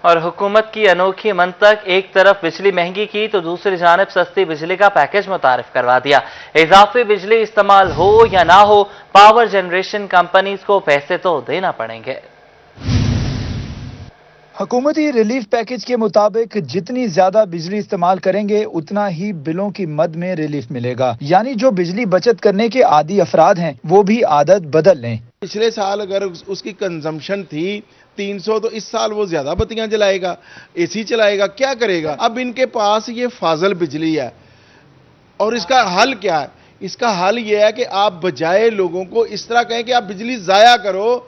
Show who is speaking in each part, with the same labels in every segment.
Speaker 1: اور حکومت کی انوکھی منطق، ایک طرف بجلی مہنگی کی تو دوسری جانب سستی بجلی کا پیکج متعارف کروا دیا۔ اضافی بجلی استعمال ہو یا نہ ہو، پاور جنریشن کمپنیز کو پیسے تو دینا پڑیں گے۔
Speaker 2: حکومتی ریلیف پیکج کے مطابق جتنی زیادہ بجلی استعمال کریں گے اتنا ہی بلوں کی مد میں ریلیف ملے گا، یعنی جو بجلی بچت کرنے کے عادی افراد ہیں وہ بھی عادت بدل لیں۔
Speaker 3: پچھلے سال اگر اس کی کنزمپشن تھی 300 تو اس سال وہ زیادہ بتیاں جلائے گا، اے سی چلائے گا، کیا کرے گا؟ اب ان کے پاس یہ فاضل بجلی ہے اور اس کا حل کیا ہے؟ اس کا حل یہ ہے کہ آپ بجائے لوگوں کو اس طرح کہیں کہ آپ بجلی ضائع کرو،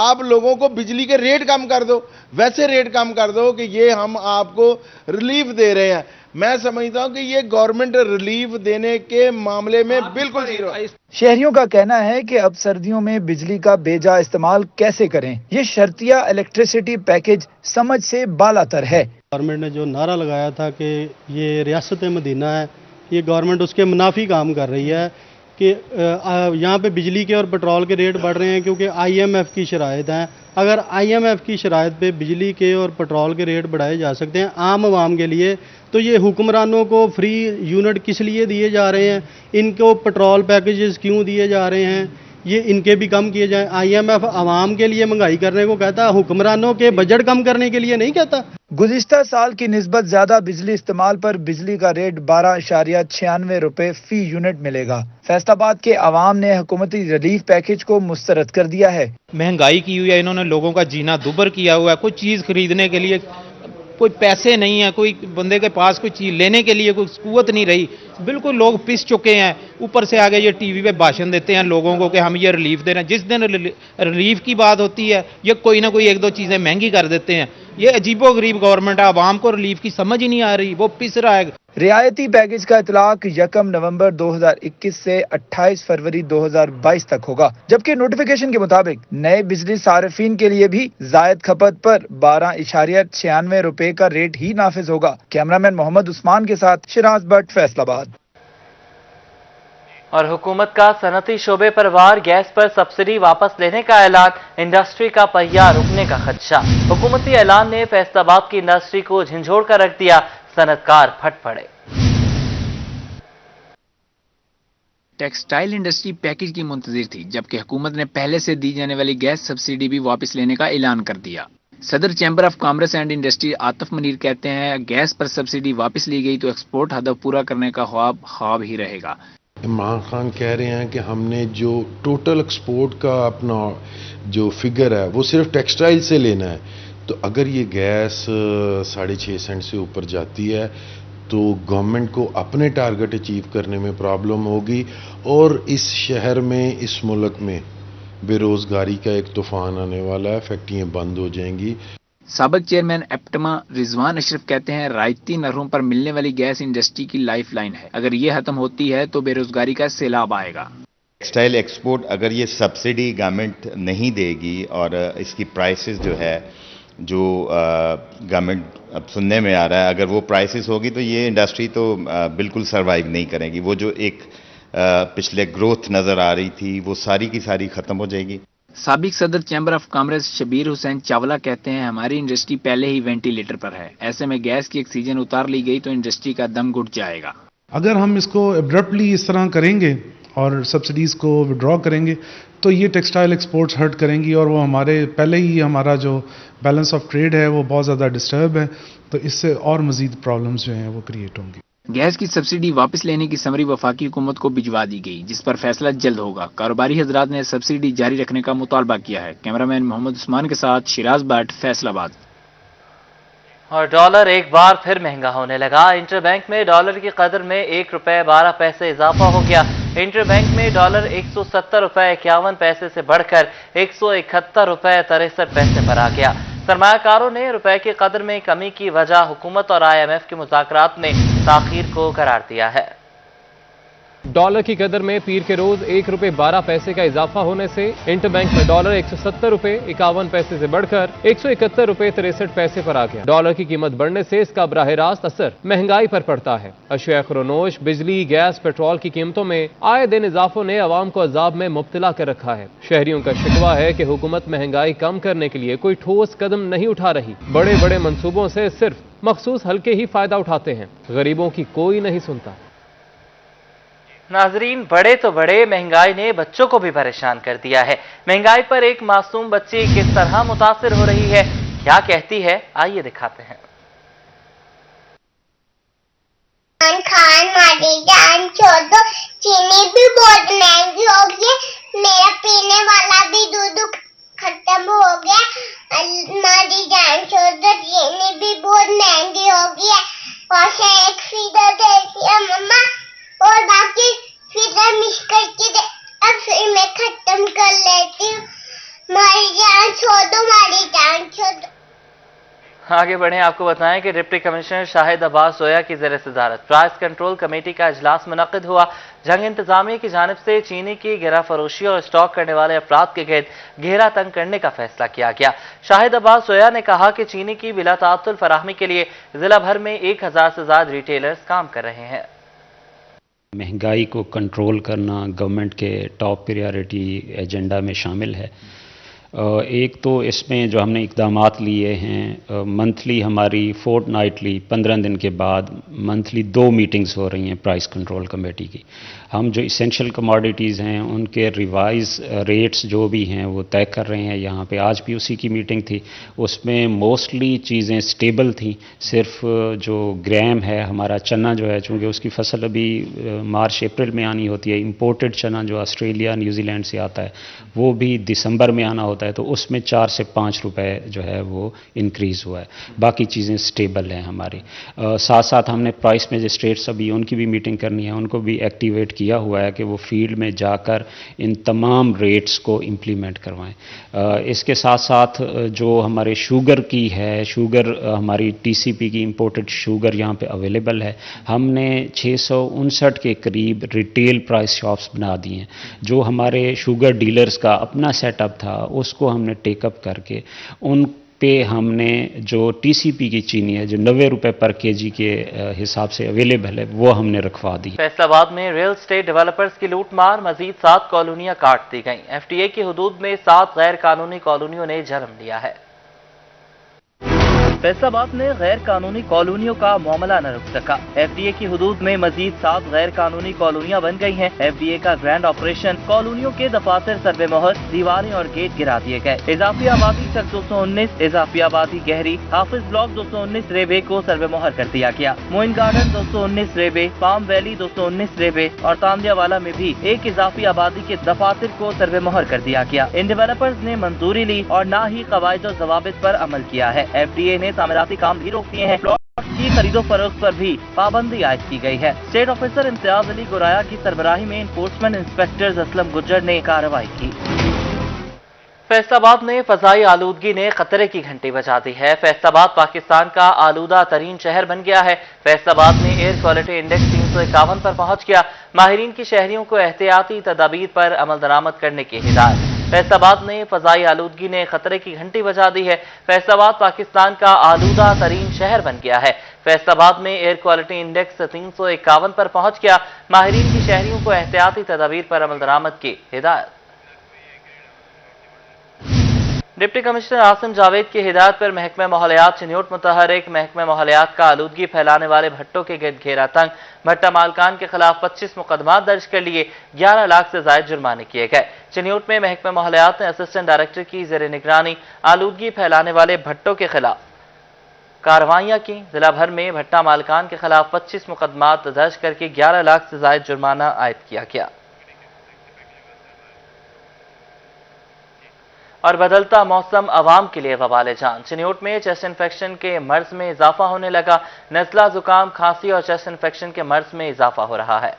Speaker 3: آپ لوگوں کو بجلی کے ریٹ کم کر دو، ویسے ریٹ کم کر دو کہ یہ ہم آپ کو ریلیف دے رہے ہیں۔ میں سمجھتا ہوں کہ یہ گورنمنٹ ریلیف دینے کے معاملے میں بالکل زیرو ہے۔
Speaker 2: شہریوں کا کہنا ہے کہ اب سردیوں میں بجلی کا بے جا استعمال کیسے کریں، یہ شرطیہ الیکٹریسٹی پیکج سمجھ سے بالا تر ہے۔
Speaker 4: گورنمنٹ نے جو نعرہ لگایا تھا کہ یہ ریاست مدینہ ہے، یہ گورنمنٹ اس کے منافی کام کر رہی ہے کہ یہاں پہ بجلی کے اور پٹرول کے ریٹ بڑھ رہے ہیں کیونکہ آئی ایم ایف کی شرائط ہیں۔ اگر آئی ایم ایف کی شرائط پہ بجلی کے اور پٹرول کے ریٹ بڑھائے جا سکتے ہیں عام عوام کے لیے، تو یہ حکمرانوں کو فری یونٹ کس لیے دیے جا رہے ہیں؟ ان کو پٹرول پیکیجز کیوں دیے جا رہے ہیں؟ یہ ان کے بھی کم کیے جائیں۔ آئی ایم ایف عوام کے لیے مہنگائی کرنے کو کہتا ہے، حکمرانوں کے بجٹ کم کرنے کے لیے نہیں کہتا۔
Speaker 2: گزشتہ سال کی نسبت زیادہ بجلی استعمال پر بجلی کا ریٹ 12.96 روپے فی یونٹ ملے گا۔ فیصل آباد کے عوام نے حکومتی ریلیف پیکج کو مسترد کر دیا ہے۔
Speaker 5: مہنگائی کی ہوئی ہے، انہوں نے لوگوں کا جینا دوبر کیا ہوا ہے، کوئی چیز خریدنے کے لیے کوئی پیسے نہیں ہیں، کوئی بندے کے پاس کوئی چیز لینے کے لیے کوئی قوت نہیں رہی، بالکل لوگ پس چکے ہیں۔ اوپر سے آگے یہ ٹی وی پہ بھاشن دیتے ہیں لوگوں کو کہ ہم یہ ریلیف دے رہے ہیں، جس دن ریلیف کی بات ہوتی ہے یہ کوئی نہ کوئی ایک دو چیزیں مہنگی کر دیتے ہیں۔ یہ عجیب و غریب گورنمنٹ ہے، عوام کو ریلیف کی سمجھ ہی نہیں آ رہی، وہ پس رہا ہے۔
Speaker 2: رعایتی پیکج کا اطلاق 1 نومبر 2021 سے 28 فروری 2022 تک ہوگا، جبکہ نوٹیفیکیشن کے مطابق نئے بجلی صارفین کے لیے بھی زائد کھپت پر 12.96 روپے کا ریٹ ہی نافذ ہوگا۔ کیمرامین محمد عثمان کے ساتھ شراز بٹ، فیصل آباد۔
Speaker 1: اور حکومت کا صنعتی شعبے پر وار، گیس پر سبسڈی واپس لینے کا اعلان، انڈسٹری کا پہیہ رکنے کا خدشہ۔ حکومتی اعلان نے فیصل آباد کی انڈسٹری کو جھنجھوڑ کر رکھ دیا، صنعت کار پھٹ پڑے۔
Speaker 6: ٹیکسٹائل انڈسٹری پیکج کی منتظر تھی، جبکہ حکومت نے پہلے سے دی جانے والی گیس سبسڈی بھی واپس لینے کا اعلان کر دیا۔ صدر chamber of commerce and industry Atif Munir کہتے ہیں گیس پر سبسڈی واپس لی گئی تو ایکسپورٹ ہدف پورا کرنے کا خواب ہی رہے گا۔
Speaker 7: عمران خان کہہ رہے ہیں کہ ہم نے جو ٹوٹل ایکسپورٹ کا اپنا جو فگر ہے وہ صرف ٹیکسٹائل سے لینا ہے، تو اگر یہ گیس 6.5 سینٹ سے اوپر جاتی ہے تو گورنمنٹ کو اپنے ٹارگٹ اچیو کرنے میں پرابلم ہوگی، اور اس شہر میں، اس ملک میں بے روزگاری کا ایک طوفان آنے والا ہے، فیکٹریاں بند ہو جائیں گی۔
Speaker 6: سابق چیئرمین ایپٹما رضوان اشرف کہتے ہیں رعایتی نرخوں پر ملنے والی گیس انڈسٹری کی لائف لائن ہے، اگر یہ ختم ہوتی ہے تو بے روزگاری کا سیلاب آئے گا۔
Speaker 8: ٹیکسٹائل ایکسپورٹ اگر یہ سبسڈی گورنمنٹ نہیں دے گی اور اس کی پرائسز جو ہے جو گورنمنٹ اب سننے میں آ رہا ہے، اگر وہ پرائسز ہوگی تو یہ انڈسٹری تو بالکل سروائیو نہیں کرے گی۔ وہ جو ایک پچھلے گروتھ نظر آ رہی تھی وہ ساری کی ساری ختم ہو جائے گی۔
Speaker 6: سابق صدر چیمبر آف کامرس شبیر حسین چاولہ کہتے ہیں ہماری انڈسٹری پہلے ہی وینٹیلیٹر پر ہے، ایسے میں گیس کی آکسیجن اتار لی گئی تو انڈسٹری کا دم گھٹ جائے گا۔
Speaker 9: اگر ہم اس کو ابرپٹلی اس طرح کریں گے اور سبسڈیز کو وڈرا کریں گے تو یہ ٹیکسٹائل ایکسپورٹس ہرٹ کریں گی، اور وہ ہمارے پہلے ہی ہمارا جو بیلنس آف ٹریڈ ہے وہ بہت زیادہ ڈسٹرب ہے، تو اس سے اور مزید پرابلمز جو ہیں وہ کریٹ ہوں گی۔
Speaker 6: گیس کی سبسڈی واپس لینے کی سمری وفاقی حکومت کو بھجوا دی گئی، جس پر فیصلہ جلد ہوگا۔ کاروباری حضرات نے سبسڈی جاری رکھنے کا مطالبہ کیا ہے۔ کیمرامین محمد عثمان کے ساتھ شراز بٹ، فیصل آباد۔
Speaker 1: اور ڈالر ایک بار پھر مہنگا ہونے لگا، انٹر بینک میں ڈالر کی قدر میں 1 روپے 12 پیسے اضافہ ہو گیا۔ انٹر بینک میں ڈالر 170 روپے 51 پیسے سے بڑھ کر 171 روپے 63 پیسے پر آ گیا۔ سرمایہ کاروں نے روپے کی قدر میں کمی کی وجہ حکومت اور آئی ایم ایف کے مذاکرات میں تاخیر کو قرار دیا ہے۔
Speaker 10: डॉलर की कदर में पीर के रोज 1 रुपए 12 पैसे का इजाफा होने से इंटरबैंक में डॉलर 170 रुपए 51 पैसे से बढ़कर 171 रुपए 63 पैसे पर आ गया। डॉलर की कीमत बढ़ने से इसका बराह रास्त असर महंगाई पर पड़ता है। अशिया खुरोनोश, बिजली, गैस, पेट्रोल की कीमतों में आए दिन इजाफों ने अवाम को अजाब में मुब्तला कर रखा है। शहरियों का शिकवा है कि हुकूमत महंगाई कम करने के लिए कोई ठोस कदम नहीं उठा रही। बड़े बड़े मंसूबों से सिर्फ मखसूस हल्के ही फायदा उठाते हैं, गरीबों की कोई नहीं सुनता।
Speaker 1: नाजरीन, बड़े तो बड़े, महंगाई ने बच्चों को भी परेशान कर दिया है। महंगाई पर एक मासूम बच्ची किस तरह मुतासिर हो रही है, क्या कहती है, आइए दिखाते हैं।
Speaker 11: खान मारी जान छोड़ दो, चीनी भी बहुत महंगी हो गई, मेरा पीने वाला भी दूध खत्म हो गया। मारी जान छोड़ दो, चीनी भी बहुत महंगी हो गई है। और से एक फीडर देती है मम्मा, और बाकी फिर मिक्स करके दे, अब फिर मैं खत्म कर लेती हूँ। मारी जान छोड़ दो, मारी जान छोड़ दो।
Speaker 1: आगे बढ़े, आपको बताएं कि डिप्टी कमिश्नर शाहिद अब्बास सोया की ज़ेर सदारत प्राइस कंट्रोल कमेटी का इजलास मुनक्किद हुआ। जंग इंतजामिया की जानिब से चीनी की गिरा फरोशी और स्टॉक करने वाले अफराद के गिर्द घेरा तंग करने का फैसला किया गया। शाहिद अब्बास सोया ने कहा कि चीनी की बिला ताअत्तुल फराहमी के लिए जिला भर में 1000 से ज्यादा रिटेलर्स काम कर रहे हैं।
Speaker 12: महंगाई को कंट्रोल करना गवर्नमेंट के टॉप प्रायोरिटी एजेंडा में शामिल है। एक तो इसमें जो हमने इक़दामात लिए हैं, मंथली हमारी फोर्टनाइटली 15 दिन के बाद मंथली 2 मीटिंग्स हो रही हैं प्राइस कंट्रोल कमेटी की। हम जो इसेंशियल कमोडिटीज़ हैं उनके रिवाइज रेट्स जो भी हैं वो तय कर रहे हैं। यहाँ पे आज भी उसी की मीटिंग थी, उसमें मोस्टली चीज़ें स्टेबल थी। सिर्फ जो ग्राम है, हमारा चना जो है, चूँकि उसकी फसल अभी मार्च अप्रैल में आनी होती है, इंपोर्टेड चना जो ऑस्ट्रेलिया न्यूजीलैंड से आता है वो भी दिसंबर में आना होता है, तो उसमें 4 से 5 रुपए जो है वो इंक्रीज़ हुआ है। बाकी चीज़ें स्टेबल हैं हमारी। साथ साथ हमने प्राइस मैजिस्ट्रेट्स अभी उनकी भी मीटिंग करनी है, उनको भी एक्टिवेट किया हुआ है कि वो फील्ड में जाकर इन तमाम रेट्स को इम्प्लीमेंट करवाएं। इसके साथ साथ जो हमारे शुगर की है, शुगर हमारी टीसीपी की इंपोर्टेड शुगर यहाँ पे अवेलेबल है। हमने 659 के करीब रिटेल प्राइस शॉप्स बना दी हैं। जो हमारे शुगर डीलर्स का अपना सेटअप था उसको हमने टेकअप करके उन पे हमने जो टीसीपी की चीनी है जो 90 रुपए पर केजी के हिसाब से अवेलेबल है वो हमने रखवा दी।
Speaker 1: फैसलाबाद में रियल एस्टेट डेवलपर्स की लूटमार, मजीद 7 कॉलोनियां काट दी गईं। एफटीए की हुदूद में 7 गैर कानूनी कॉलोनियों ने जन्म लिया है। फैसलाबाद में गैर कानूनी कॉलोनियों का मामला न रुक सका। एफडीए की हुदूद में मजीद 7 गैर कानूनी कॉलोनियां बन गई हैं। एफडीए का ग्रैंड ऑपरेशन, कॉलोनियों के दफातर सर्वे मोहर, दीवारें और गेट गिरा दिए गए। इजाफी आबादी चक 219, इजाफी आबादी गहरी, हाफिज ब्लॉक 219 रेबे को सर्वे मोहर कर दिया गया। मोइन गार्डन 219 रेबे, पाम वैली 219 रेबे और तांदियावाला में भी एक इजाफी आबादी के दफातर को सर्वे मोहर कर दिया गया। इन डेवलपर्स ने मंजूरी ली और न ही कवायद और जवाबित पर अमल किया है। एफडीए ने तामीराती काम भी रोक दिए हैं। प्लॉट की खरीदो फरोख्त पर भी पाबंदी आयद की गई है। स्टेट ऑफिसर इम्तियाज अली गोराया की सरबराही में इन्फोर्समेंट इंस्पेक्टर असलम गुज्जर ने कार्रवाई की। फैसलाबाद में फजाई आलूदगी ने खतरे की घंटी बजा दी है। फैसलाबाद पाकिस्तान का आलूदा तरीन शहर बन गया है। फैसलाबाद में एयर क्वालिटी इंडेक्स 351 पर पहुंच गया। माहिरीन की शहरियों को एहतियाती तदाबीर पर अमल दरामद करने की हिदायत। फैसलाबाद में फजाई आलूदगी ने खतरे की घंटी बजा दी है। फैसलाबाद पाकिस्तान का आलूदा तरीन शहर बन गया है। फैसलाबाद में एयर क्वालिटी इंडेक्स 351 पर पहुंच गया। माहिरीन की शहरियों को एहतियाती तदाबीर पर अमल दरामद की हिदायत। डिप्टी कमिश्नर आसिम जावेद की हिदायत पर महकमा माहौलियात चिन्यूट मुतहरिक। महकमा माहौलियात का आलूदगी फैलाने वाले भट्टों के गिर्द घेरा तंग। भट्टा मालकान के खिलाफ 25 मुकदमात दर्ज कर लिए, 11 लाख से ज्यादा जुर्माने किए गए। चिन्यूट में महकमा माहौलियात ने असिस्टेंट डायरेक्टर की जेर निगरानी आलूदगी फैलाने वाले भट्टों के खिलाफ कार्रवाइयां की। जिला भर में भट्टा मालकान के खिलाफ 25 मुकदमात दर्ज करके 11 लाख से ज्यादा जुर्माना आयद किया गया। और बदलता मौसम अवाम के लिए वबाल जान। चिन्यूट में चेस्ट इन्फेक्शन के मर्ज में इजाफा होने लगा। नज़ला, जुकाम, खांसी और चेस्ट इन्फेक्शन के मर्ज में इजाफा हो रहा है।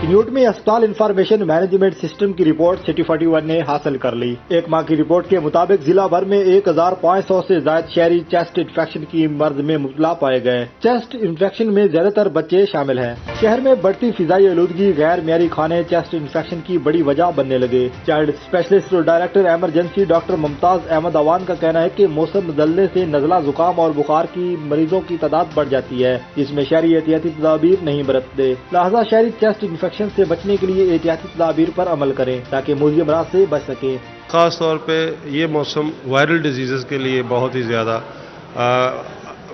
Speaker 13: चिन्यूट में अस्पताल इंफॉर्मेशन मैनेजमेंट सिस्टम की रिपोर्ट सिटी 41 ने हासिल कर ली। एक माह की रिपोर्ट के मुताबिक जिला भर में 1500 से ज्यादा शहरी चेस्ट इन्फेक्शन की मर्ज में मुब्तला पाए गए। चेस्ट इन्फेक्शन में ज्यादातर बच्चे शामिल हैं। शहर में बढ़ती फिजाई आलूदगी, गैर मियारी खाने चेस्ट इन्फेक्शन की बड़ी वजह बनने लगे। चाइल्ड स्पेशलिस्ट और director emergency doctor Mumtaz Ahmad Awan का कहना है कि मौसम बदलने से नजला, जुकाम और बुखार की मरीजों की तादाद बढ़ जाती है, जिसमें शहरी एहतियाती तदाबीर नहीं बरतते। लिहाजा शहरी चेस्ट इन्फेक्शन से बचने के लिए एहतियाती तदाबीर पर अमल करें ताकि मुज़ी अमराज से बच सके।
Speaker 14: ख़ास तौर पे ये मौसम वायरल डिजीज़ के लिए बहुत ही ज़्यादा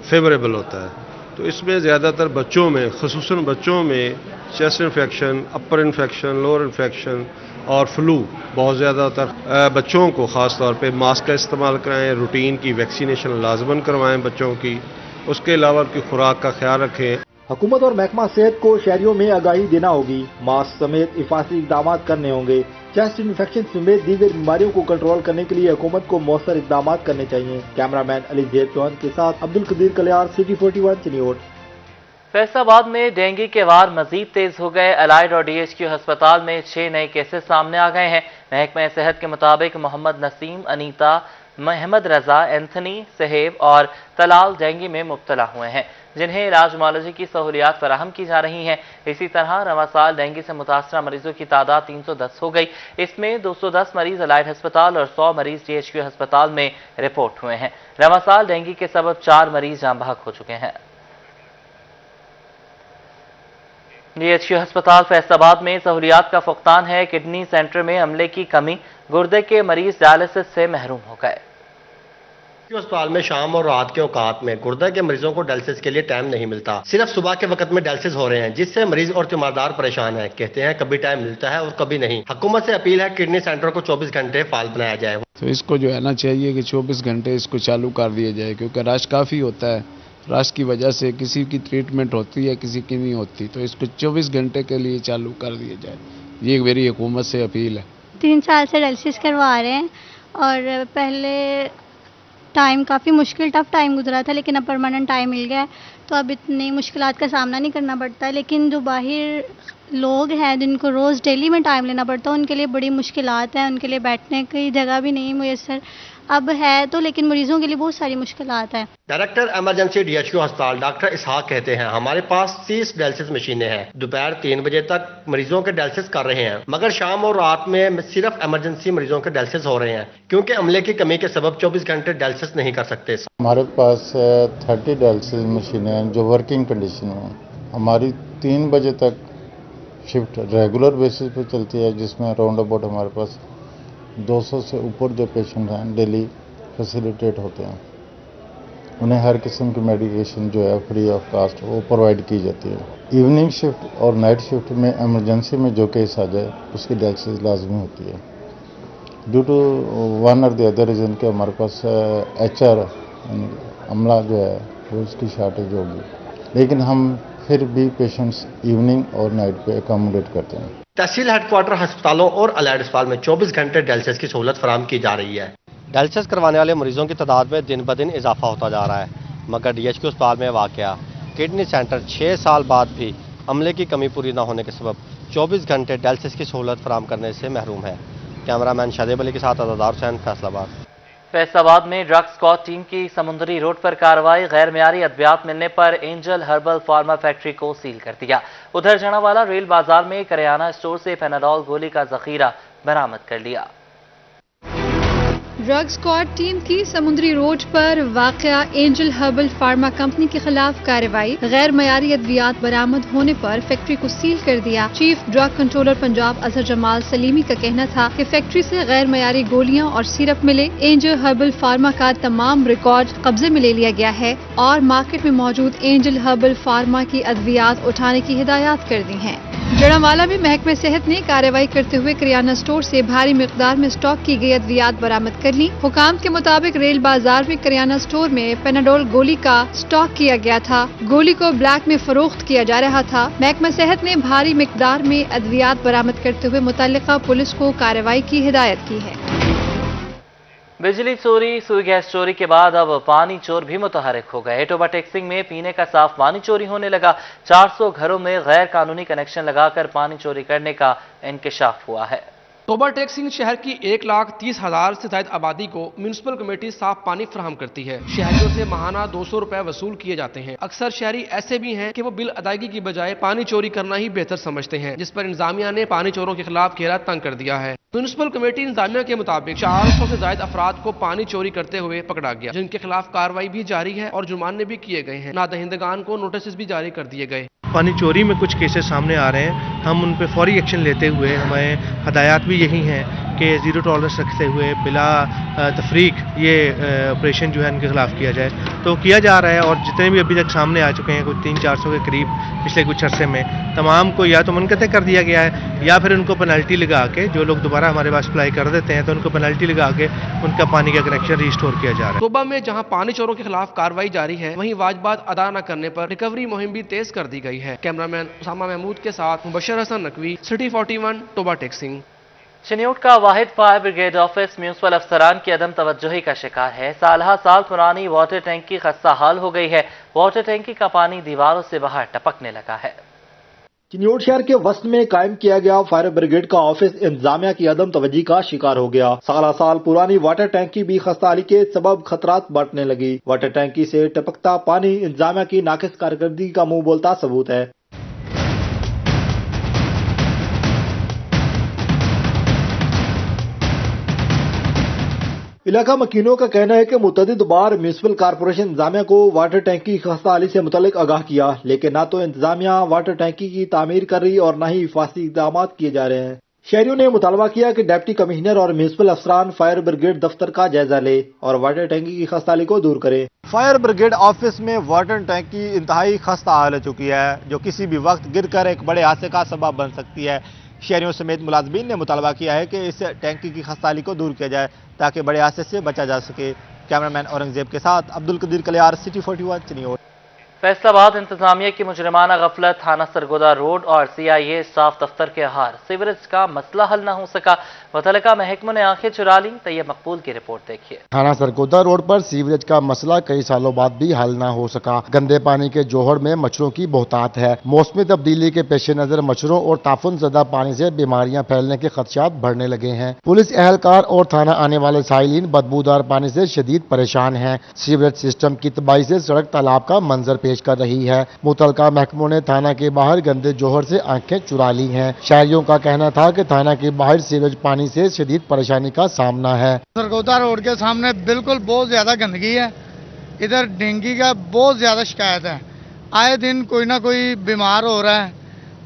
Speaker 14: फेवरेबल होता है। तो इसमें ज़्यादातर बच्चों में, ख़ुसूसन बच्चों में चेस्ट इन्फेक्शन, अपर इन्फेक्शन, लोअर इन्फेक्शन और फ्लू बहुत ज़्यादा होता है। बच्चों को ख़ास तौर पे मास्क का इस्तेमाल कराएं, रूटीन की वैक्सीनेशन लाजमन करवाएं बच्चों की। उसके अलावा उनकी खुराक का ख्याल रखें।
Speaker 13: हुकूमत और महकमा सेहत को शहरियों में आगाही देना होगी। मास्क समेत हिफाजती इक़दाम करने होंगे। चेस्ट इन्फेक्शन समेत दीगर बीमारियों को कंट्रोल करने के लिए हुकूमत को मौसर इक़दाम करने चाहिए। कैमरामैन अली ज़ैद चौहान के साथ अब्दुल कदीर कलियार, सिटी 41 चिन्यूट।
Speaker 1: फैसलाबाद में डेंगू के वार मजीद तेज हो गए। अलाइड और DHQ अस्पताल में 6 नए केसेस सामने आ गए हैं। महकमा सेहत के मुताबिक मोहम्मद नसीम, अनीता, महमद रजा, एंथनी, सहेब और तलाल डेंगू में मुब्तला हुए हैं, जिन्हें इलाज मुआलजे की सहूलियात फराहम की जा रही हैं। इसी तरह रवां साल डेंगू से मुतासरा मरीजों की तादाद 310 हो गई। इसमें 210 मरीज अलाइड अस्पताल और 100 मरीज DHQ अस्पताल में रिपोर्ट हुए हैं। रवां साल डेंगू के सबब 4 मरीज जान बहक हो चुके हैं। DHQ अस्पताल फैसलाबाद में सहूलियात का फुकतान है। किडनी सेंटर में अमले की कमी, गुर्दे के मरीज डायलिसिस से महरूम हो गए।
Speaker 15: अस्पताल में शाम और रात के औकात में गुर्दे के मरीजों को डायलिसिस के लिए टाइम नहीं मिलता। सिर्फ सुबह के वक्त में डायलिसिस हो रहे हैं, जिससे मरीज और तीमारदार परेशान हैं। कहते हैं कभी टाइम मिलता है और कभी नहीं। हुकूमत से अपील है किडनी सेंटर को 24 घंटे फाल बनाया जाए।
Speaker 16: तो इसको जो है ना चाहिए कि 24 घंटे इसको चालू कर दिया जाए, क्योंकि रश काफ़ी होता है। रश की वजह से किसी की ट्रीटमेंट होती है, किसी की नहीं होती। तो इसको 24 घंटे के लिए चालू कर दिया जाए, ये मेरी हुकूमत से अपील है।
Speaker 17: 3 साल से डायलिसिस करवा रहे हैं और पहले टाइम काफ़ी मुश्किल टफ टाइम गुजरा था, लेकिन अब परमानेंट टाइम मिल गया है, तो अब इतनी मुश्किलात का सामना नहीं करना पड़ता है। लेकिन जो बाहर लोग हैं जिनको रोज़ डेली में टाइम लेना पड़ता है, उनके लिए बड़ी मुश्किलात हैं। उनके लिए बैठने की जगह भी नहीं मुयस्सर अब है, तो लेकिन मरीजों के लिए बहुत सारी मुश्किलात हैं।
Speaker 15: डायरेक्टर इमरजेंसी DHQ अस्पताल डॉक्टर इसहाक कहते हैं हमारे पास 30 डायलिसिस मशीनें हैं। दोपहर 3 बजे तक मरीजों के डायलिसिस कर रहे हैं, मगर शाम और रात में सिर्फ इमरजेंसी मरीजों के डायलिसिस हो रहे हैं, क्योंकि अमले की कमी के सबब 24 घंटे डायलिसिस नहीं कर सकते।
Speaker 18: हमारे पास 30 डायलिसिस मशीनें हैं जो वर्किंग कंडीशन में। हमारी 3 बजे तक शिफ्ट रेगुलर बेसिस पे चलती है, जिसमें राउंड अबाउट हमारे पास 200 से ऊपर जो पेशेंट हैं डेली फैसिलिटेट होते हैं। उन्हें हर किस्म की मेडिकेशन जो है फ्री ऑफ कास्ट वो प्रोवाइड की जाती है। इवनिंग शिफ्ट और नाइट शिफ्ट में इमरजेंसी में जो केस आ जाए उसकी डायलिसिस लाजमी होती है। ड्यू टू वन और द अदर रीज़न के हमारे पास HR अमला जो है वो उसकी शॉर्टेज होगी, लेकिन हम फिर भी पेशेंट्स इवनिंग और नाइट पे अकोमोडेट करते हैं।
Speaker 15: तहसील हेडक्वार्टर अस्पतालों और अलाइड अस्पताल में 24 घंटे डायलिसिस की सहूलत फराहम की जा रही है। डायलिसिस करवाने वाले मरीजों की तादाद में दिन ब दिन इजाफा होता जा रहा है, मगर DHQ अस्पताल में वाक़या किडनी सेंटर 6 साल बाद भी अमले की कमी पूरी न होने के सबब 24 घंटे डायलिसिस की सहूलत फराहम करने से महरूम है। कैमरामैन शादेब अली के साथ अदादार हुसैन, फैसलाबाद।
Speaker 1: फैसलाबाद में ड्रग स्क्वाड टीम की समुद्री रोड पर कार्रवाई। गैर मियारी अद्वियात मिलने पर एंजल हर्बल फार्मा फैक्ट्री को सील कर दिया। उधर जनावाला रेल बाजार में करियाना स्टोर से फेनाडोल गोली का जखीरा बरामद कर लिया।
Speaker 19: ड्रग स्क्वाड टीम की समुद्री रोड पर वाक़या एंजल हर्बल फार्मा कंपनी के खिलाफ कार्रवाई। गैर मयारी अद्वियात बरामद होने पर फैक्ट्री को सील कर दिया। Chief drug controller Punjab Azhar Jamal Salimi का कहना था कि फैक्ट्री से गैर मयारी गोलियां और सिरप मिले। एंजल हर्बल फार्मा का तमाम रिकॉर्ड कब्जे में ले लिया गया है और मार्केट में मौजूद एंजल हर्बल फार्मा की अद्वियात उठाने की हिदायत कर दी हैं। जड़ावाला में महकमे सेहत ने कार्रवाई करते हुए करियाना स्टोर से भारी मिकदार में स्टॉक की गई अद्वियात बरामद कर ली। हुकाम के मुताबिक रेल बाजार में करियाना स्टोर में पेनाडोल गोली का स्टॉक किया गया था। गोली को ब्लैक में फरोख्त किया जा रहा था। महकमा सेहत ने भारी मिकदार में अद्वियात बरामद करते हुए मुतल्लिका पुलिस को कार्रवाई की हिदायत की है।
Speaker 1: बिजली चोरी, सुई गैस चोरी के बाद अब पानी चोर भी मुतहरिक हो गए। टोबा टेक्सिंग में पीने का साफ पानी चोरी होने लगा। 400 घरों में गैर कानूनी कनेक्शन लगाकर पानी चोरी करने का इंकशाफ हुआ है।
Speaker 20: टोबा टेक्सिंग शहर की 1,30,000 से ज्यादा आबादी को म्यूनिसिपल कमेटी साफ पानी फराहम करती है। शहरियों से माहाना 200 रुपए वसूल किए जाते हैं। अक्सर शहरी ऐसे भी हैं कि वो बिल अदायगी की बजाय पानी चोरी करना ही बेहतर समझते हैं, जिस पर इंतजामिया ने पानी चोरों के खिलाफ घेरा तंग कर दिया है। म्यूनिसिपल कमेटी इंतजामिया के मुताबिक 400 से ज्यादा अफराद को पानी चोरी करते हुए पकड़ा गया, जिनके खिलाफ कार्रवाई भी जारी है और जुर्माने भी किए गए हैं। नादहिंदगान को नोटिस भी जारी कर दिए गए।
Speaker 21: पानी चोरी में कुछ केसेस सामने आ रहे हैं, हम उन पे फौरी एक्शन लेते हुए हमें हदायत भी यही हैं कि ज़ीरो टॉलरेंस रखते हुए बिला तफरीक ये ऑपरेशन जो है इनके खिलाफ किया जाए। तो किया जा रहा है और जितने भी अभी तक सामने आ चुके हैं कुछ 300-400 के करीब पिछले कुछ अरसे में, तमाम को या तो मुनक़ते कर दिया गया है या फिर उनको पेनल्टी लगा के, जो लोग दोबारा हमारे पास अप्लाई कर देते हैं तो उनको पेनल्टी लगा के उनका पानी का कनेक्शन रिस्टोर किया जा रहा है।
Speaker 20: टोबा में जहां पानी चोरों के खिलाफ कार्रवाई जारी है, वहीं वाजबात अदा न करने पर रिकवरी मुहिम भी तेज कर दी गई है। कैमरामैन उसामा महमूद के साथ मुबशर हसन नकवी, सिटी 41, टोबा टेक्सिंग।
Speaker 1: चिन्योट का वाहिद फायर ब्रिगेड ऑफिस म्यूनिसिपल अफसरान की अदम तवज्जोही का शिकार है। साल पुरानी वाटर टैंकी खस्ता हाल हो गई है। वाटर टैंकी का पानी दीवारों से बाहर टपकने लगा है।
Speaker 13: चिन्योट शहर के वस्त में कायम किया गया फायर ब्रिगेड का ऑफिस इंतजामिया की अदम तवज्जी का शिकार हो गया। साल पुरानी वाटर टैंकी भी खस्ताहाली के सबब खतरात बांटने लगी। वाटर टैंकी से टपकता पानी इंतजामिया की नाकिस कारकर्दगी का मुंह बोलता सबूत है। इलाका मकीनों का कहना है कि मुतअद्दिद बार म्यूनिसिपल कारपोरेशन इंतजामिया को वाटर टैंकी की खस्ताहाली से मुतल्लिक आगाह किया, लेकिन ना तो इंतजामिया वाटर टैंकी की तामीर कर रही और न ही हिफाजती इक़दाम किए जा रहे हैं। शहरियों ने मुतालबा किया कि डिप्टी कमिश्नर और म्यूनिसिपल अफसरान फायर ब्रिगेड दफ्तर का जायजा ले और वाटर टैंकी की खस्ताहाली को दूर करे। फायर ब्रिगेड ऑफिस में वाटर टैंकी इंतहाई खस्ता हाल हो चुकी है, जो किसी भी वक्त गिर कर एक बड़े हादसे का सबब बन सकती है। शहरियों समेत मुलाजमीन ने मुतालबा किया है कि इस टैंकी की खस्ताहाली को दूर किया जाए ताकि बड़े हादसे से बचा जा सके। कैमरामैन औरंगजेब के साथ अब्दुल कदीर कलियार, सिटी 41, चिन्योट।
Speaker 1: फैसलाबाद इंतजामिया की मुजरिमाना गफलत, थाना सरगोदा रोड और CIA स्टाफ दफ्तर के हार, सीवरेज का मसला हल न हो सका। मुतल्लिका महकमों ने आंखें चुरा ली। तैयब मकबूल की रिपोर्ट देखिए।
Speaker 22: थाना सरगोदा रोड पर सीवरेज का मसला कई सालों बाद भी हल न हो सका। गंदे पानी के जोहड़ में मच्छरों की बहुतात है। मौसमी तब्दीली के पेश नजर मच्छरों और ताफुन ज़दा पानी से बीमारियां फैलने के खदशात बढ़ने लगे हैं। पुलिस एहलकार और थाना आने वाले साइलिन बदबूदार पानी से शदीद परेशान हैं। सीवरेज सिस्टम की तबाही से सड़क तालाब का मंजर पेश कर रही है। मुतल्लिका महकमों ने थाना के बाहर गंदे जोहर से आंखें चुरा ली हैं। शहरियों का कहना था कि थाना के बाहर सीवरेज पानी से शदीद परेशानी का सामना है।
Speaker 23: सरगोदा रोड के सामने बिल्कुल बहुत ज्यादा गंदगी है। इधर डेंगू का बहुत ज्यादा शिकायत है। आए दिन कोई ना कोई बीमार हो रहा है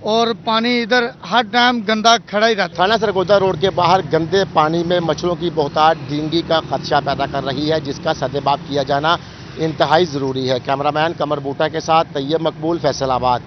Speaker 23: और पानी इधर हर टाइम गंदा खड़ा ही रहता है।
Speaker 22: थाना सरगोदा रोड के बाहर गंदे पानी में मच्छरों की बहुतात डेंगू का खदशा पैदा कर रही है, जिसका सद्देबाब किया जाना इंतहाई जरूरी है। कैमरामैन कमर बूटा के साथ तैयब मकबूल, फैसलाबाद।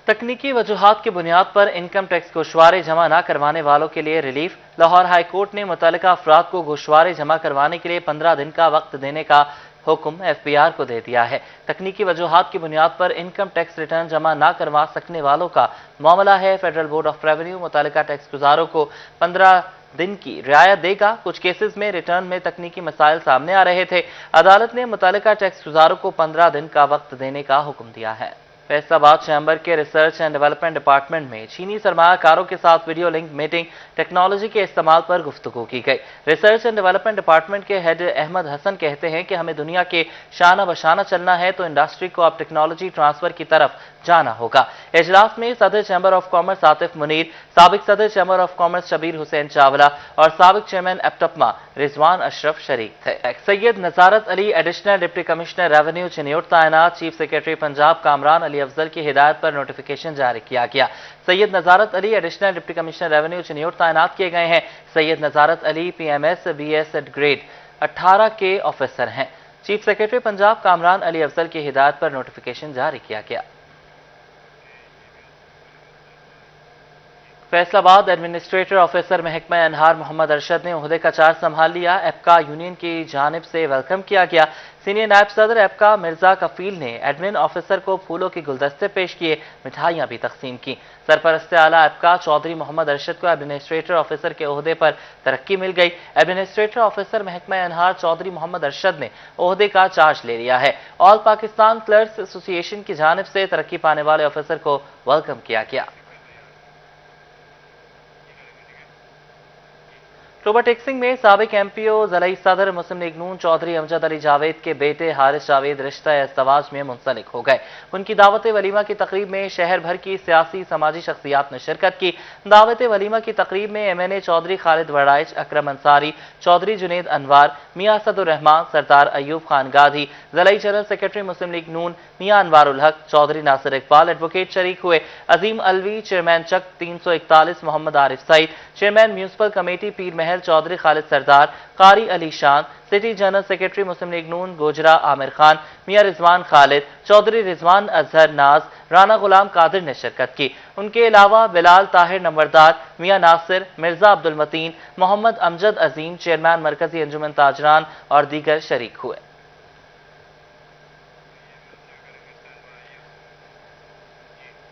Speaker 1: तकनीकी वजूहात की बुनियाद पर इनकम टैक्स गोशवारे जमा न करवाने वालों के लिए रिलीफ। लाहौर हाई कोर्ट ने मुतल्लिका अफराद को गोशवारे जमा करवाने के लिए 15 दिन का वक्त देने का हुक्म FBR को दे दिया है। तकनीकी वजूहात की बुनियाद पर इनकम टैक्स रिटर्न जमा न करवा सकने वालों का मामला है। फेडरल बोर्ड ऑफ रेवेन्यू मुतल्लिका टैक्स गुजारों को 15 दिन की रियायत देगा। कुछ केसेस में रिटर्न में तकनीकी मसाइल सामने आ रहे थे। अदालत ने मुतल्लिका टैक्स गुजारों को 15 दिन का वक्त देने का हुक्म दिया है। फैसलाबाद चैम्बर के रिसर्च एंड डेवलपमेंट डिपार्टमेंट में चीनी सरमायाकारों के साथ वीडियो लिंक मीटिंग, टेक्नोलॉजी के इस्तेमाल पर गुफ्तगू की गई। रिसर्च एंड डेवलपमेंट डिपार्टमेंट के हेड अहमद हसन कहते हैं कि हमें दुनिया के शाना बशाना चलना है तो इंडस्ट्री को अब टेक्नोलॉजी ट्रांसफर की तरफ जाना होगा। इजलास में सदर chamber of commerce Atif Munir, साबिक सदर chamber of commerce Shabbir Hussain Chawla और साबिक चेयरमैन एप्टपमा रिजवान अशरफ शरीक थे। Syed Nazarat Ali additional deputy commissioner revenue Chiniot तैनात। चीफ सेक्रेटरी पंजाब कामरान अली अफजल की हिदायत पर नोटिफिकेशन जारी किया गया। Syed Nazarat Ali additional deputy commissioner revenue Chiniot तैनात किए गए हैं। Syed Nazarat Ali PMS BS grade 18 के ऑफिसर हैं। चीफ सेक्रेटरी पंजाब कामरान अली अफजल की हिदायत पर नोटिफिकेशन जारी किया गया। फैसलाबाद एडमिनिस्ट्रेटर ऑफिसर महकमा अनहार मोहम्मद अरशद ने ओहदे का चार्ज संभाल लिया। एपका यूनियन की जानिब से वेलकम किया गया। सीनियर नायब सदर एपका मिर्जा कफील ने एडमिन ऑफिसर को फूलों के गुलदस्ते पेश किए, मिठाइयां भी तकसीम की। सरपरस्त आला एपका चौधरी मोहम्मद अरशद को एडमिनिस्ट्रेटर ऑफिसर के ओहदे पर तरक्की मिल गई। एडमिनिस्ट्रेटर ऑफिसर महकमा अनहार चौधरी मोहम्मद अरशद ने ओहदे का चार्ज ले लिया है। ऑल पाकिस्तान क्लर्क्स एसोसिएशन की जानिब से तरक्की पाने वाले ऑफिसर को वेलकम किया गया। रोबोटिक्सिंग में साबिक एमपीओ ज़लई सदर मुस्लिम लीग नून चौधरी अमजद अली जावेद के बेटे हारिस जावेद रिश्ता इज़्दवाज में मुंसलिक हो गए। उनकी दावत वलीमा की तकरीब में शहर भर की सियासी समाजी शख्सियात ने शिरकत की। दावत वलीमा की तकरीब में एमएनए चौधरी खालिद वड़ाइच, अकरम अंसारी, चौधरी जुनेद अनवार, मियां असदुर रहमान, सरदार अयूब खान गाधी, ज़लई general secretary Muslim League Noon Mian Anwarul Haq, Chaudhry Nasir Iqbal advocate शरीक हुए। Azeem Alvi, chairman Chak 341 Muhammad Arif Saeed, chairman municipal committee Pir Mahal Chaudhry Khalid Sardar, Qari Ali Shan, city general secretary Muslim League Noon Gojra Amir Khan, Mian Rizwan Khalid, Chaudhry Rizwan Azhar नाज, राना गुलाम कादिर ने शिरकत की। उनके अलावा बिलाल ताहिर नंबरदार, मियां नासिर, मिर्जा अब्दुल मतीन, मोहम्मद अमजद अजीम, चेयरमैन मरकजी अंजुमन ताजरान और दीगर शरीक हुए।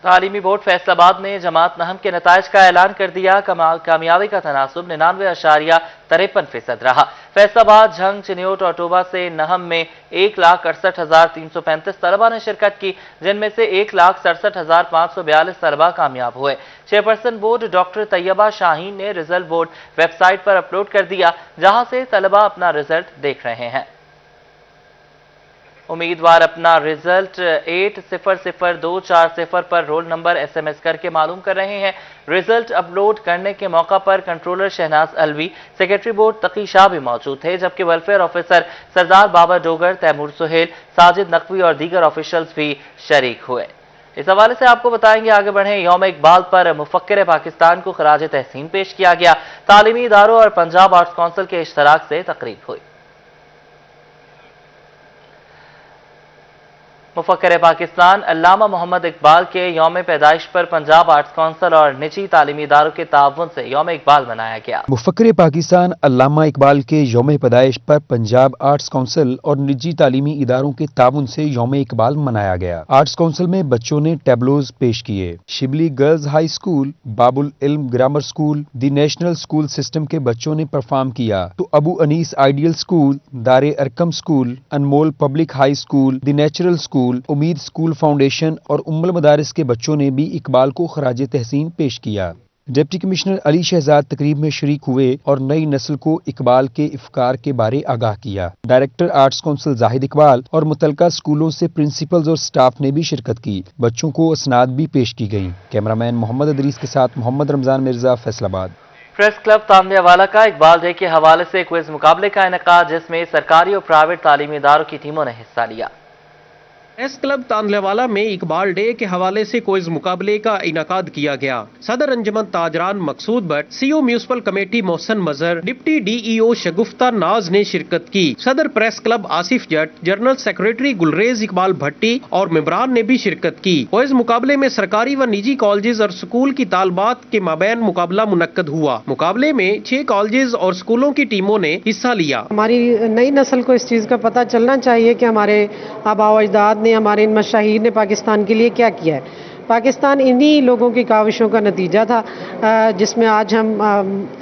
Speaker 1: तालीमी बोर्ड फैसलाबाद ने जमात नहम के नताइज का ऐलान कर दिया। कामयाबी का तनासुब 99.53% रहा। फैसलाबाद, झंग, चिन्योट और टोबा से नहम में 1,68,335 तलबा ने शिरकत की, जिनमें से 1,67,542 तलबा कामयाब हुए। Chairperson board doctor Tayyaba Shaheen ने रिजल्ट बोर्ड वेबसाइट पर अपलोड कर दिया, जहां से तलबा अपना रिजल्ट देख रहे हैं। उम्मीदवार अपना रिजल्ट 800240 पर रोल नंबर SMS करके मालूम कर रहे हैं। रिजल्ट अपलोड करने के मौका पर controller Shahnaz Alvi, secretary board Taqi Shah भी मौजूद थे, जबकि वेलफेयर ऑफिसर सरदार बाबा डोगर, तैमूर सुहेल, साजिद नकवी और दीगर ऑफिशियल्स भी शरीक हुए। इस हवाले से आपको बताएंगे, आगे बढ़ें। यौम इकबाल पर मुफक्किर पाकिस्तान को खराज तहसीन पेश किया गया। तालीमी इदारों और पंजाब आर्ट्स काउंसिल के इश्तराक से तकरीब हुई। मुफक्किर पाकिस्तान अल्लामा मोहम्मद इकबाल के यौम पैदाइश पर पंजाब आर्ट्स काउंसिल और निजी तालीमी इदारों के ताउन से यौम इकबाल मनाया गया।
Speaker 3: मुफक्किर पाकिस्तान अल्लामा इकबाल के यौम पैदाइश पर पंजाब आर्ट्स काउंसिल और निजी तालीमी इदारों के ताउन से यौम इकबाल मनाया गया। आर्ट्स काउंसिल में बच्चों ने टैबलोज पेश किए। शिबली गर्ल्स हाई स्कूल, बाबुल इल्म ग्रामर स्कूल, दी नेशनल स्कूल सिस्टम के बच्चों ने परफॉर्म किया, तो अबू अनीस आइडियल स्कूल, दारे Arkham school, Anmol public high school, the natural school, उम्मीद स्कूल फाउंडेशन और उम्मुल मदारिस के बच्चों ने भी इकबाल को खराज तहसीन पेश किया। डिप्टी कमिश्नर अली शहजाद तकरीब में शरीक हुए और नई नस्ल को इकबाल के इफ्कार के बारे आगाह किया। Director arts council Zahid Iqbal और मुतलका स्कूलों से प्रिंसिपल्स और स्टाफ ने भी शिरकत की। बच्चों को असनाद भी पेश की गई। कैमरामैन मोहम्मद अदरीस के साथ मोहम्मद रमजान मिर्जा, फैसलाबाद।
Speaker 1: प्रेस क्लब तांदियावाला का इकबाल डे के हवाले से क्विज मुकाबले का इनेकाद, जिसमें सरकारी और प्राइवेट तालीमी इदारों की टीमों ने हिस्सा लिया।
Speaker 4: प्रेस क्लब तांदलेवाला में इकबाल डे के हवाले से क्विज मुकाबले का इनाकाद किया गया। सदर अंजुमन ताजरान Maqsood Bhatt, CO municipal committee Mohsin Mazhar, deputy DEO Shagufta Naz ने शिरकत की। सदर press club Asif Jutt, general secretary Gulrez Iqbal Bhatti और मेंबरान ने भी शिरकत की। क्विज मुकाबले में सरकारी व निजी कॉलेजेस और स्कूल की तालबात के माबैन मुकाबला मुनक्कद हुआ। मुकाबले में 6 कॉलेजेस और स्कूलों की टीमों ने हिस्सा लिया।
Speaker 5: हमारी नई नस्ल को इस चीज का पता चलना चाहिए कि हमारे आबा अजदाद ने, हमारे इन मशाहीर ने पाकिस्तान के लिए क्या किया है। पाकिस्तान इन्हीं लोगों की काविशों का नतीजा था, जिसमें आज हम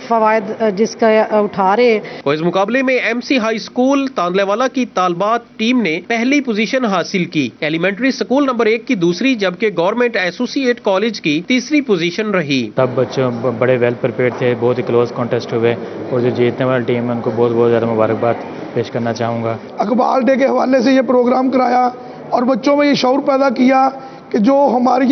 Speaker 5: फवायद जिसका उठा रहे हैं।
Speaker 4: इस मुकाबले में एमसी हाई स्कूल तांदलेवाला की तालबात टीम ने पहली पोजीशन हासिल की। एलिमेंट्री स्कूल नंबर 1 की दूसरी, जबकि गवर्नमेंट एसोसिएट कॉलेज की तीसरी पोजीशन रही।
Speaker 24: सब बच्चों बड़े वेल प्रिपेयर्ड थे, बहुत ही क्लोज कॉन्टेस्ट हुए और जो जीतने वाली टीम है उनको बहुत बहुत ज़्यादा मुबारकबाद पेश करना चाहूँगा।
Speaker 25: इकबाल डे के हवाले से ये प्रोग्राम कराया और बच्चों में ये शऊर पैदा किया कि जो हमारी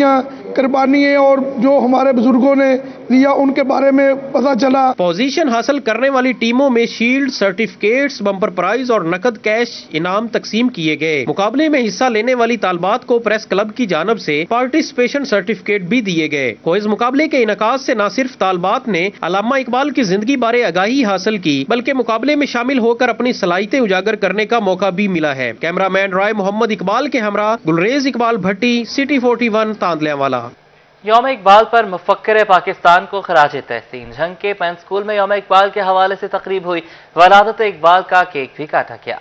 Speaker 25: कुर्बानी है और जो हमारे बुजुर्गों ने दिया उनके बारे में पता चला।
Speaker 4: पोजीशन हासिल करने वाली टीमों में शील्ड, सर्टिफिकेट्स, बम्पर प्राइज और नकद कैश इनाम तकसीम किए गए। मुकाबले में हिस्सा लेने वाली तालबात को प्रेस क्लब की जानब से पार्टिसिपेशन सर्टिफिकेट भी दिए गए। इस मुकाबले के इनकाद से न सिर्फ तालबात ने अल्लामा इकबाल की जिंदगी बारे आगाही हासिल की, बल्कि मुकाबले में शामिल होकर अपनी सलाहियतें उजागर करने का मौका भी मिला है। कैमरामैन राय मोहम्मद इकबाल के हमरा गुलरेज इकबाल भट्टी, सिटी 41 तांदलेवाला।
Speaker 1: یوم اقبال پر مفکر پاکستان کو خراج تحسین. جھنگ کے پین اسکول میں یوم اقبال کے حوالے سے تقریب ہوئی. ولادت اقبال کا کیک بھی کاٹا گیا.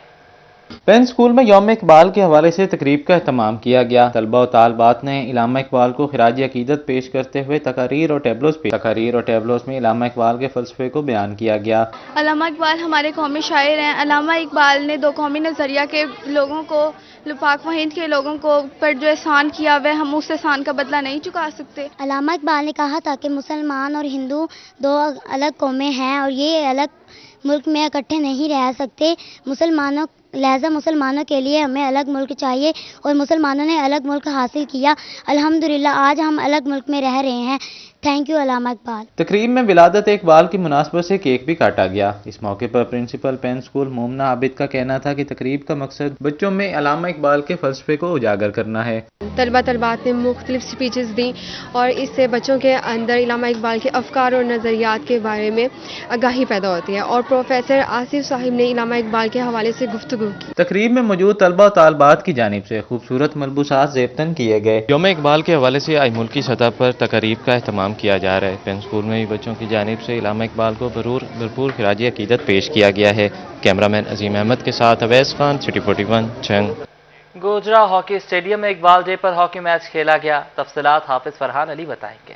Speaker 2: پین اسکول میں یوم اقبال کے حوالے سے تقریب کا اہتمام کیا گیا. طلبہ و طالبات نے علامہ اقبال کو خراج عقیدت پیش کرتے ہوئے تقاریر اور ٹیبلوز میں علامہ اقبال کے فلسفے کو بیان کیا گیا.
Speaker 6: علامہ اقبال ہمارے قومی شاعر ہیں. علامہ اقبال نے دو قومی نظریہ کے لوگوں کو، پاک و ہند کے لوگوں کو پر جو احسان کیا وہ ہم اس احسان کا بدلہ نہیں چکا سکتے.
Speaker 7: علامہ اقبال نے کہا تھا کہ مسلمان اور ہندو دو الگ قومیں ہیں اور یہ الگ ملک میں اکٹھے نہیں رہ سکتے. لہذا مسلمانوں کے لیے ہمیں الگ ملک چاہیے اور مسلمانوں نے الگ ملک حاصل کیا. الحمدللہ آج ہم الگ ملک میں رہ رہے ہیں. تھینک یو علامہ اقبال.
Speaker 2: تقریب میں ولادت اقبال کی مناسبت سے کیک بھی کاٹا گیا. اس موقع پر پرنسپل پین اسکول مومنہ عابد کا کہنا تھا کہ تقریب کا مقصد بچوں میں علامہ اقبال کے فلسفے کو اجاگر کرنا ہے.
Speaker 8: طلبات نے مختلف سپیچز دیں اور اس سے بچوں کے اندر علامہ اقبال کے افکار اور نظریات کے بارے میں آگاہی پیدا ہوتی ہے اور پروفیسر آصف صاحب نے علامہ اقبال کے حوالے سے گفتگو کی.
Speaker 2: تقریب میں موجود طلبہ و طالبات کی جانب سے خوبصورت ملبوسات زیبتن کیے گئے.
Speaker 9: یوم اقبال کے حوالے سے آئی ملکی سطح پر تقریب کا اہتمام کیا جا رہا ہے. پین اسکول میں بھی بچوں کی جانب سے علامہ اقبال کو بھرپور خراج عقیدت پیش کیا گیا ہے. کیمرہ مین عظیم احمد کے ساتھ Owais Khan, city 41 Jhang.
Speaker 1: Gojra hockey stadium میں اقبال ڈے پر ہاکی میچ کھیلا گیا. تفصیلات حافظ فرحان علی بتائیں گے.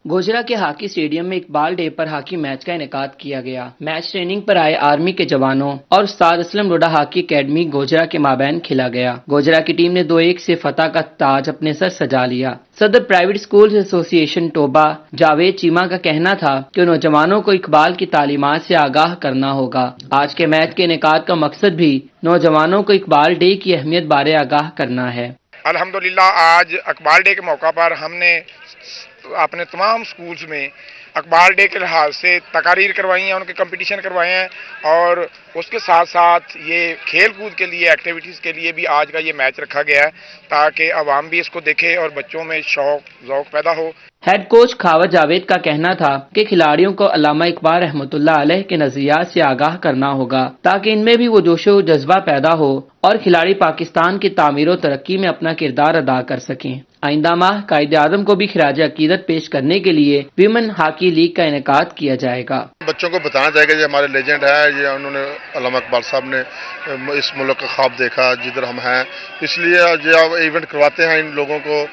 Speaker 26: گوجرا کے ہاکی اسٹیڈیم میں اقبال ڈے پر ہاکی میچ کا انعقاد کیا گیا. میچ ٹریننگ پر آئے آرمی کے جوانوں اور استاد اسلم ڈوڈا ہاکی اکیڈمی گوجرا کے مابین کھیلا گیا. گوجرا کی ٹیم نے 2-1 سے فتح کا تاج اپنے سر سجا لیا. صدر پرائیویٹ اسکولز ایسوسی ایشن ٹوبا جاوید چیما کا کہنا تھا کہ نوجوانوں کو اقبال کی تعلیمات سے آگاہ کرنا ہوگا. آج کے میچ کے انعقاد کا مقصد بھی نوجوانوں کو اقبال ڈے کی اہمیت بارے آگاہ کرنا ہے.
Speaker 27: الحمدللہ آج اقبال ڈے کے موقع پر ہم نے اپنے تمام سکولز میں اقبال ڈے کے لحاظ سے تقاریر کروائی ہیں، ان کے کمپٹیشن کروائے ہیں اور اس کے ساتھ ساتھ یہ کھیل کود کے لیے ایکٹیویٹیز کے لیے بھی آج کا یہ میچ رکھا گیا ہے تاکہ عوام بھی اس کو دیکھے اور بچوں میں ذوق پیدا ہو.
Speaker 26: ہیڈ کوچ کھاوت جاوید کا کہنا تھا کہ کھلاڑیوں کو علامہ اقبال رحمۃ اللہ علیہ کے نظریات سے آگاہ کرنا ہوگا تاکہ ان میں بھی وہ جوش و جذبہ پیدا ہو اور کھلاڑی پاکستان کی تعمیر و ترقی میں اپنا کردار ادا کر سکیں. آئندہ ماہ قائد اعظم کو بھی خراج عقیدت پیش کرنے کے لیے ویمن ہاکی لیگ کا انعقاد کیا جائے گا.
Speaker 28: بچوں کو بتانا چاہے گا یہ ہمارے لیجنڈ ہے، یہ انہوں نے علامہ اقبال صاحب نے اس ملک کا خواب دیکھا جدھر ہم ہیں، اس لیے یہ ایونٹ کرواتے ہیں ان لوگوں کو.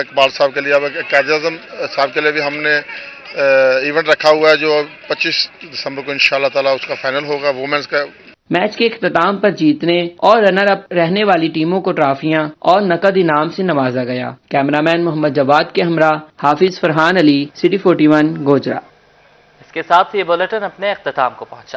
Speaker 28: اقبال صاحب کے لیے قائد اعظم صاحب کے لیے بھی ہم نے ایونٹ رکھا ہوا ہے جو 25 دسمبر کو انشاءاللہ تعالی اس کا فائنل ہوگا وومنز کا.
Speaker 26: میچ کے اختتام پر جیتنے اور رنر اپ رہنے والی ٹیموں کو ٹرافیاں اور نقد انعام سے نوازا گیا. کیمرہ مین محمد جواد کے ہمراہ حافظ فرحان علی، سٹی 41 گوجرا.
Speaker 1: اس کے ساتھ یہ بلیٹن اپنے اختتام کو پہنچا.